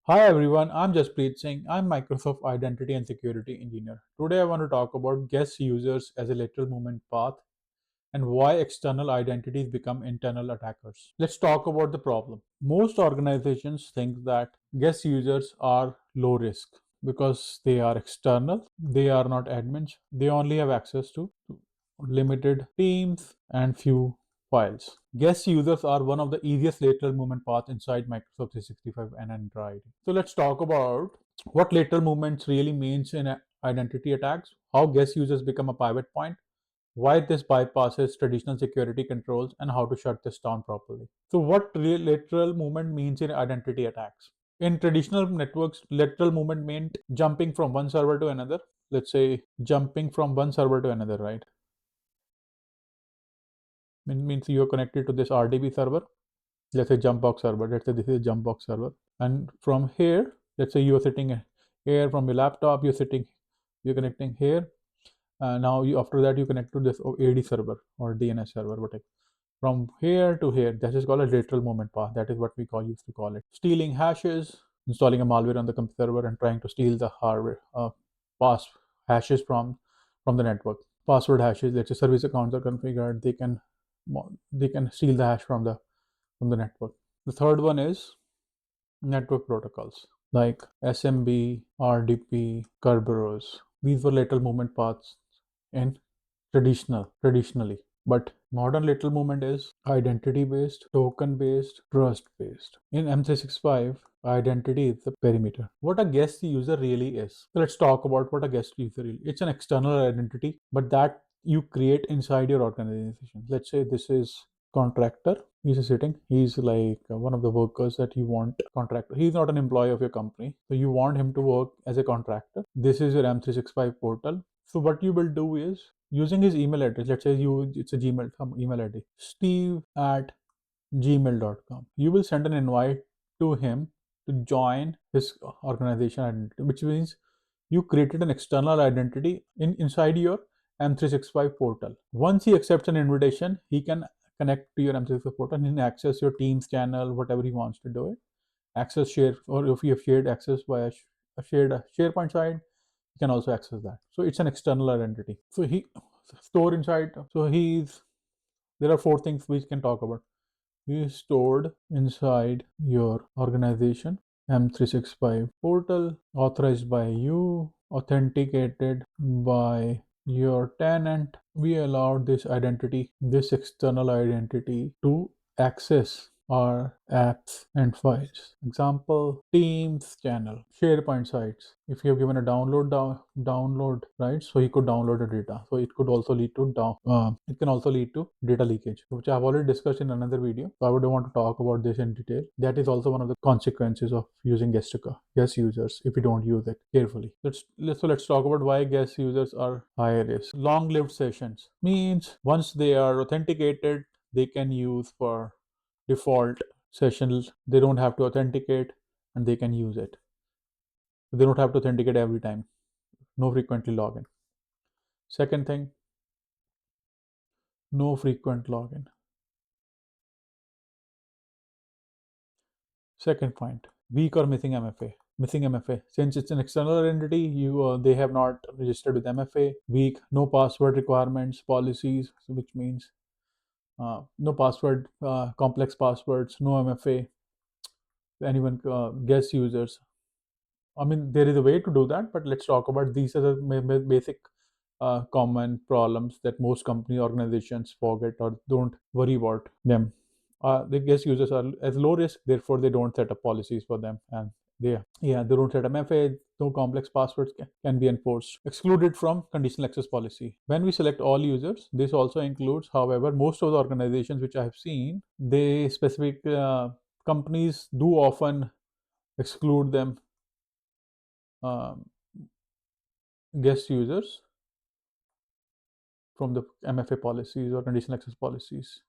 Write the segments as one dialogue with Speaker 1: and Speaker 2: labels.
Speaker 1: Hi everyone, I'm Jaspreet Singh. I'm Microsoft Identity and Security Engineer. Today I want to talk about guest users as a lateral movement path and why external identities become internal attackers. Let's talk about the problem. Most organizations think that guest users are low risk because they are external, they are not admins, they only have access to limited teams and few files. Guest users are one of the easiest lateral movement paths inside Microsoft 365 and Entra ID. So let's talk about what lateral movements really means in identity attacks, how guest users become a pivot point, why this bypasses traditional security controls, and how to shut this down properly. So what lateral movement means in identity attacks? In traditional networks, lateral movement meant jumping from one server to another. Let's say jumping from one server to another, right? Means you're connected to this RDB server. Let's say jump box server. Let's say this is a jump box server. And from here, let's say you're sitting here from your laptop, you're connecting here. Now after that you connect to this AD server or DNS server, whatever. From here to here, this is called a lateral movement path. That is what we used to call it. Stealing hashes, installing a malware on the server, and trying to steal the hardware pass hashes from the network. Password hashes. Let's say service accounts are configured. They can steal the hash from the network. The third one is network protocols like SMB, RDP, Kerberos. These were lateral movement paths in traditionally. But modern lateral movement is identity based, token based, trust based. In M365, identity is the perimeter. What a guest user really is. So let's talk about what a guest user really is. It's an external identity, but that you create inside your organization. Let's say this is contractor. He's sitting, he's like one of the workers that you want. Contractor, he's not an employee of your company, so you want him to work as a contractor. This is your M365 portal. So what you will do is using his email address. Let's say it's a Gmail, some email ID, steve@gmail.com. You will send an invite to him to join his organization identity, which means you created an external identity inside your M365 portal. Once he accepts an invitation, he can connect to your M365 portal and he can access your Teams channel, whatever he wants to do it. Access share, or if you have shared access via a shared SharePoint side, you can also access that. So it's an external identity. So he store inside. So there are four things we can talk about. He is stored inside your organization M365 portal, authorized by you, authenticated by your tenant. We allowed this external identity to access our apps and files. Example, Teams channel, SharePoint sites. If you have given a download right, so he could download the data. So it could also lead to it can also lead to data leakage, which I've already discussed in another video. So I would want to talk about this in detail. That is also one of the consequences of using guest users if you don't use it carefully. Let's talk about why guest users are higher risk. Long-lived sessions means once they are authenticated, they can use for default sessions. They don't have to authenticate and they can use it. They don't have to authenticate every time. No frequently login. Second thing, no frequent login. Second point, weak or missing MFA. Missing MFA. Since it's an external entity, they have not registered with MFA. Weak, no password requirements, policies, which means no password, complex passwords, no MFA. Anyone guest users. I mean, there is a way to do that, but let's talk about these are the basic common problems that most company organizations forget or don't worry about them. The guest users are as low risk, therefore they don't set up policies for them, and they don't set up MFA. No complex passwords can be enforced. Excluded from conditional access policy. When we select all users, this also includes, however, most of the organizations which I have seen, they specific companies do often exclude them, um, guest users, from the MFA policies or conditional access policies.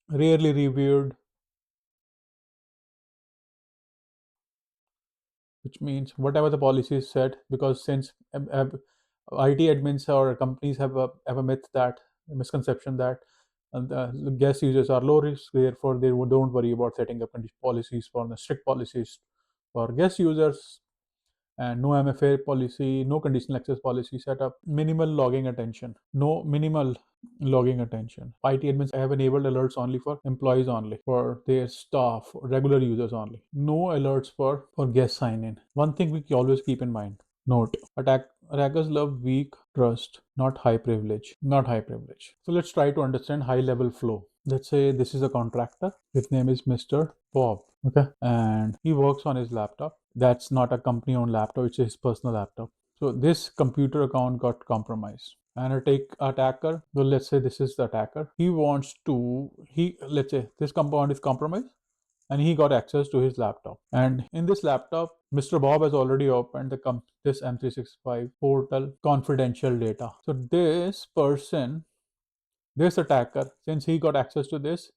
Speaker 1: Rarely reviewed, which means whatever the policy is set, because since IT admins or companies have a myth, that a misconception that And the guest users are low risk, therefore they don't worry about setting up policies for the strict policies for guest users, and no MFA policy, no conditional access policy set up, minimal logging attention, no minimal logging attention. IT admins have enabled alerts only for employees only, for their staff, regular users only. No alerts for guest sign in. One thing we always keep in mind. Note, attackers love weak trust, not high privilege. Not high privilege. So let's try to understand high level flow. Let's say this is a contractor. His name is Mr. Bob. Okay. And he works on his laptop. That's not a company owned laptop, it's his personal laptop. So this computer account got compromised. And attacker, well, let's say this is the attacker. Let's say this compound is compromised and he got access to his laptop. And in this laptop, Mr. Bob has already opened this M365 portal confidential data. So this attacker, since he got access to this,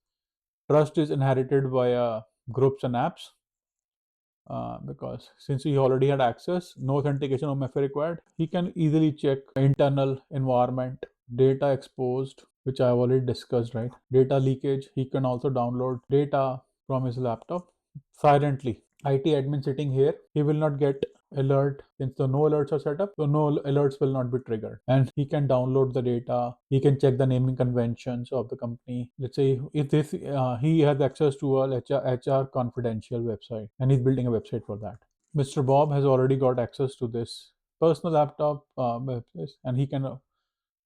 Speaker 1: trust is inherited via groups and apps. Because since he already had access, no authentication or MFA required, he can easily check internal environment, data exposed, which I have already discussed, right? Data leakage. He can also download data from his laptop silently. IT admin sitting here, he will not get alert since the no alerts are set up, so no alerts will not be triggered, and he can download the data. He can check the naming conventions of the company. Let's say if this he has access to a HR confidential website and he's building a website for that. Mr. Bob has already got access to this personal laptop and he can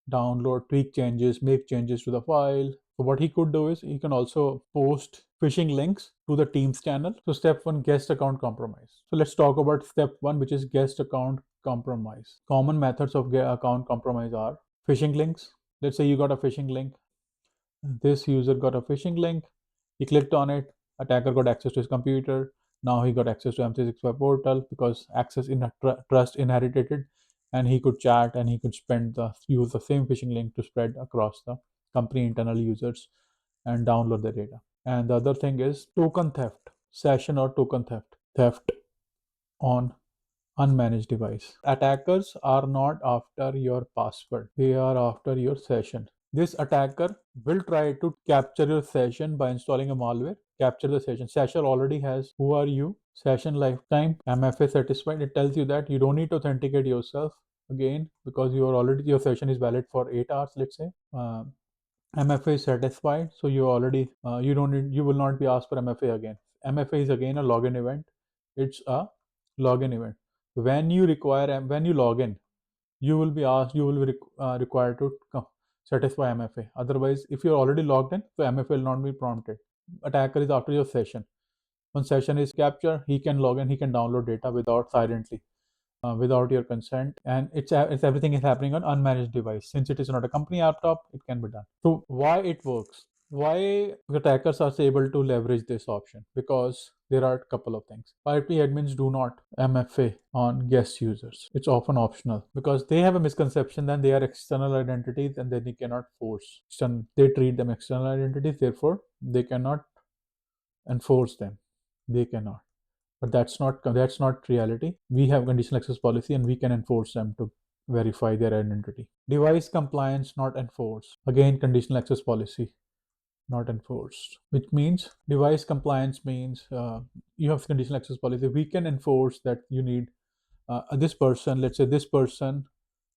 Speaker 1: download, tweak changes, make changes to the file. So what he could do is he can also post phishing links to the Teams channel. So step one, guest account compromise. So let's talk about step one, which is guest account compromise. Common methods of account compromise are phishing links. Let's say you got a phishing link. This user got a phishing link. He clicked on it. Attacker got access to his computer. Now he got access to M365 portal because access in a trust inherited it, and he could chat and he could use the same phishing link to spread across the company internal users and download the data. And the other thing is token theft, session or token theft on unmanaged device. Attackers are not after your password, they are after your session. This attacker will try to capture your session by installing a malware. Capture the session. Session already has who are you, session lifetime, MFA satisfied. It tells you that you don't need to authenticate yourself again because your session is valid for 8 hours, let's say. MFA is satisfied, so you will not be asked for MFA again. MFA is again a login event. It's a login event. When you log in, you will be required to satisfy MFA. Otherwise, if you're already logged in, so MFA will not be prompted. Attacker is after your session. When session is captured, he can log in, he can download data without your consent, and it's everything is happening on unmanaged device. Since it is not a company laptop, it can be done. So why it works? Why attackers are able to leverage this option? Because there are a couple of things. IP admins do not MFA on guest users. It's often optional because they have a misconception that they are external identities and then they cannot force. They treat them external identities, therefore they cannot enforce them. They cannot. But that's not reality. We have conditional access policy and we can enforce them to verify their identity. Device compliance not enforced. Again, conditional access policy not enforced, which means device compliance means you have conditional access policy. We can enforce that you need this person, let's say this person,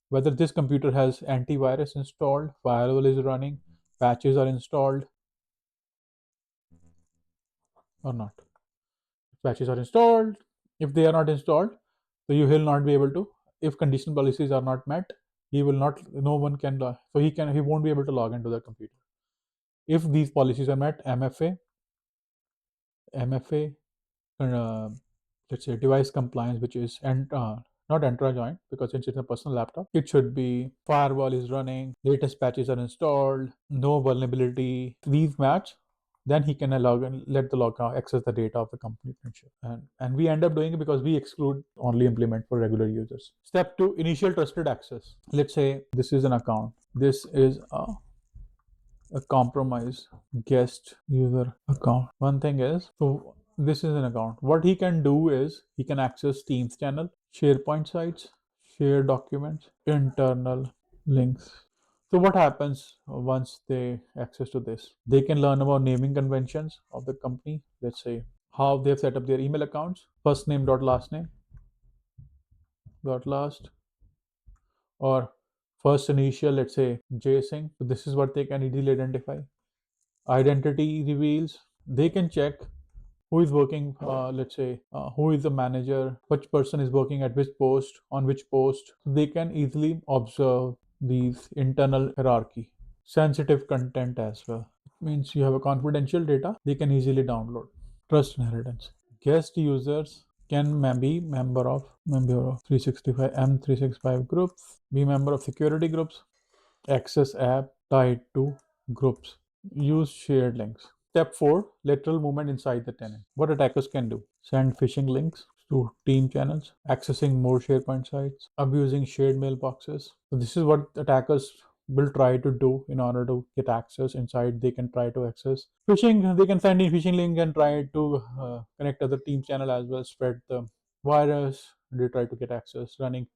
Speaker 1: whether this computer has antivirus installed, firewall is running, patches are installed or not. Patches are installed. If they are not installed, so you will not be able to. If conditional policies are not met, he will not. No one can. He won't be able to log into the computer. If these policies are met, MFA, uh, let's say device compliance, which is not Entra joint because since it's a personal laptop, it should be firewall is running, latest patches are installed, no vulnerability. These match, then he can log in, let the log access the data of the company. And we end up doing it because we exclude only implement for regular users. Step 2, initial trusted access. Let's say this is an account. This is a compromised guest user account. One thing is, so this is an account. What he can do is he can access Teams channel, SharePoint sites, share documents, internal links. So what happens once they access to this? They can learn about naming conventions of the company. Let's say how they've set up their email accounts, first name dot last name dot last, or first initial, let's say J Singh. So this is what they can easily identify. Identity reveals. They can check who is working, let's say who is the manager, which person is working at which post, on which post. They can easily observe these internal hierarchy. Sensitive content as well. It means you have a confidential data they can easily download. Trust inheritance. Guest users can be member of 365 M365 groups, be member of security groups, access app tied to groups, use shared links. Step 4, lateral movement inside the tenant. What attackers can do: send phishing links to team channels, accessing more SharePoint sites, abusing shared mailboxes. So this is what attackers will try to do in order to get access inside. They can try to access phishing. They can send in phishing link and try to connect other team channel as well, spread the virus. They try to get access running.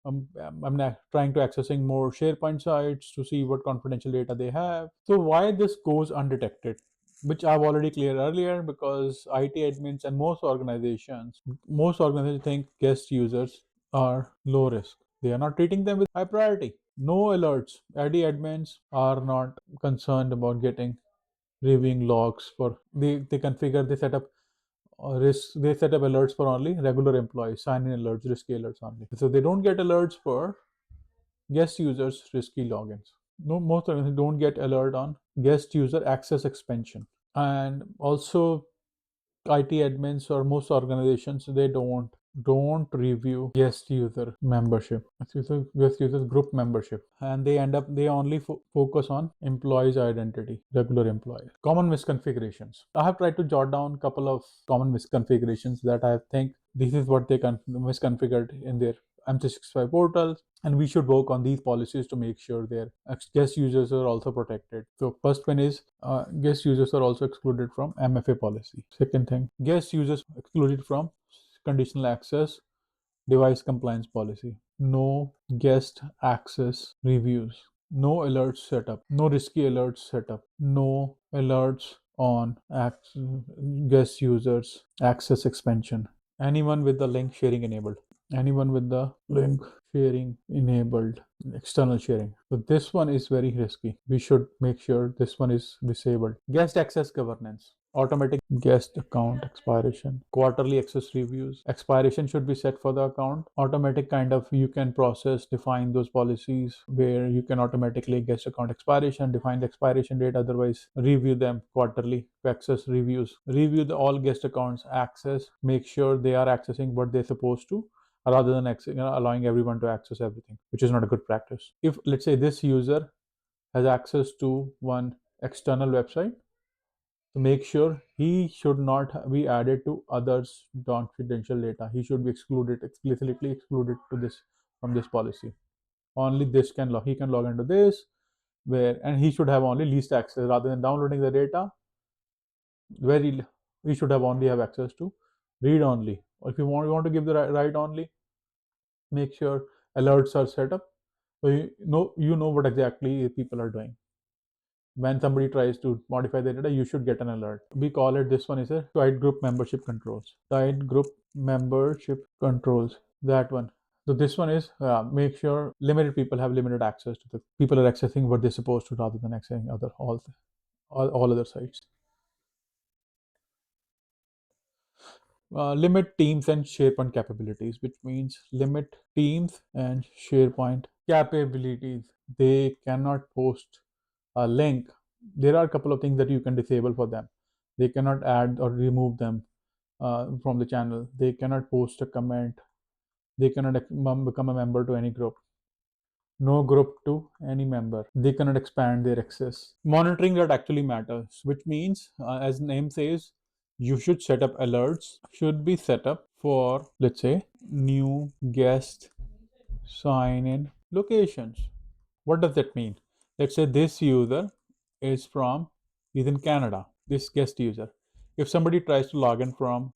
Speaker 1: I'm not trying to accessing more SharePoint sites to see what confidential data they have. So why this goes undetected, which I've already cleared earlier, because IT admins and most organizations think guest users are low risk. They are not treating them with high priority. No alerts. IT admins are not concerned about getting reviewing logs for they configure they set up risk they set up alerts for only regular employees, sign in alerts, risky alerts only. So they don't get alerts for guest users risky logins. No, most of them don't get alert on guest user access expansion. And also IT admins or most organizations, they don't review guest user membership, guest user group membership, and they only focus on employees identity, regular employee. Common misconfigurations. I have tried to jot down a couple of common misconfigurations that I think this is what they misconfigured in their M365 portals, and we should work on these policies to make sure their guest users are also protected. So first one is guest users are also excluded from MFA policy. Second thing, guest users excluded from conditional access device compliance policy. No guest access reviews. No alerts setup. No risky alerts setup. No alerts on guest users access expansion. Anyone with the link sharing enabled. Anyone with the link sharing enabled, external sharing. So this one is very risky. We should make sure this one is disabled. Guest access governance. Automatic guest account expiration, quarterly access reviews. Expiration should be set for the account. Automatic kind of you can process, define those policies where you can automatically guest account expiration, define the expiration date, otherwise review them quarterly. Access reviews. Review the all guest accounts access, make sure they are accessing what they're supposed to, rather than allowing everyone to access everything, which is not a good practice. If let's say this user has access to one external website, to make sure he should not be added to others' confidential data. He should be explicitly excluded to this from this policy. Only this can log. He can log into this where, and he should have only least access rather than downloading the data. He should have only have access to read only. Or if you want to give the write only, make sure alerts are set up so you know what exactly people are doing. When somebody tries to modify the data, you should get an alert. We call it, this one is a side group membership controls. Side group membership controls, that one. So this one is make sure limited people have limited access to the people are accessing what they're supposed to rather than accessing all other sites. Limit teams and SharePoint capabilities, which means limit teams and SharePoint capabilities. They cannot post a link. There are a couple of things that you can disable for them. They cannot add or remove them from the channel. They cannot post a comment. They cannot become a member to any group. No group to any member. They cannot expand their access. Monitoring that actually matters, which means, as name says, you should set up alerts, should be set up for, let's say, new guest sign in locations. What does that mean? Let's say this user is in Canada, this guest user. If somebody tries to log in from,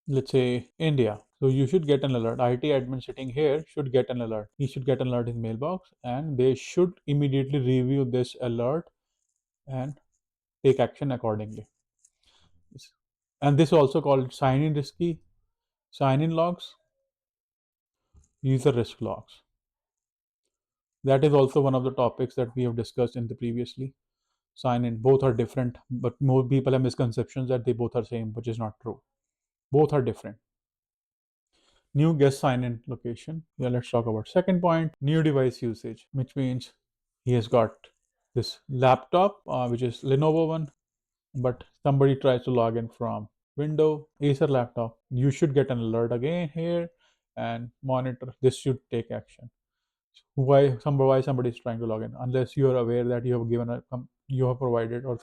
Speaker 1: let's say, India, so you should get an alert. IT admin sitting here should get an alert. He should get an alert in mailbox, and they should immediately review this alert and take action accordingly. And this is also called sign-in risky, sign-in logs, user risk logs. That is also one of the topics that we have discussed in the previously. Sign-in, both are different, but more people have misconceptions that they both are same, which is not true. Both are different. New guest sign-in location. Yeah, let's talk about second point, new device usage, which means he has got this laptop, which is Lenovo one, but somebody tries to log in from Windows, Acer laptop. You should get an alert again here and monitor. This should take action. Why somebody is trying to log in, unless you are aware that you have given you have provided, or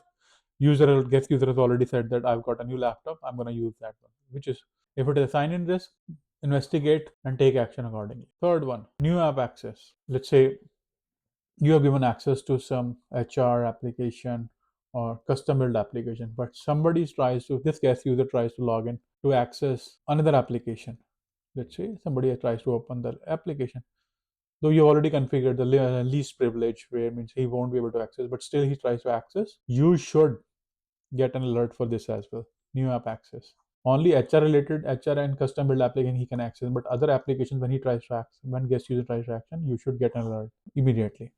Speaker 1: guest user has already said that I've got a new laptop, I'm going to use that one, which is, if it is a sign-in risk, investigate and take action accordingly. Third one, new app access. Let's say you have given access to some HR application or custom build application, but this guest user tries to log in to access another application. Let's say somebody tries to open the application, though you already configured the least privilege, where it means he won't be able to access, but still he tries to access. You should get an alert for this as well. New app access. Only HR and custom build application he can access, but other applications, when guest user tries to action, you should get an alert immediately.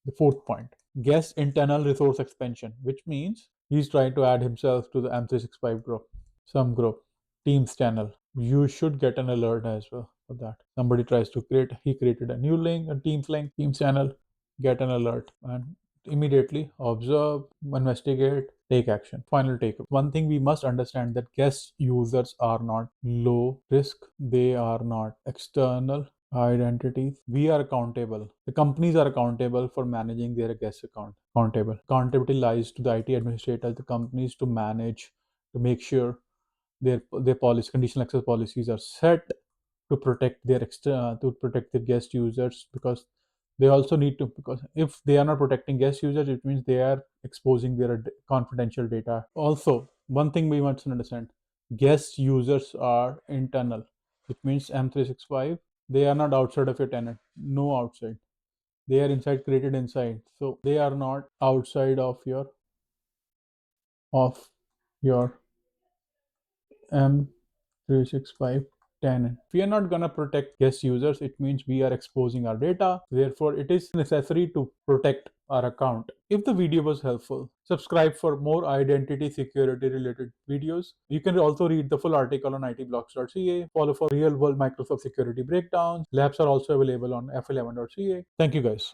Speaker 1: The fourth point, guest internal resource expansion, which means he's trying to add himself to the M365 group, some group, Teams channel. You should get an alert as well for that. Somebody tries to he created a new link, a Teams link, Teams channel, get an alert and immediately observe, investigate, take action. Final take. One thing we must understand, that guest users are not low risk. They are not external identities. We are accountable. The companies are accountable for managing their guest account. Accountability lies to the IT administrator, the companies, to manage, to make sure their policy, conditional access policies are set to protect their guest users, because they also need to, because if they are not protecting guest users, it means they are exposing their confidential data. Also, one thing we must understand, guest users are internal, which means M365, they are not outside of your tenant. No outside. They are inside, created inside. So they are not outside of your M365 tenant. If we are not gonna protect guest users, it means we are exposing our data. Therefore, it is necessary to protect our account. If the video was helpful, subscribe for more identity security related videos. You can also read the full article on itblocks.ca. Follow for real world Microsoft security breakdowns. Labs are also available on f11.ca. Thank you guys.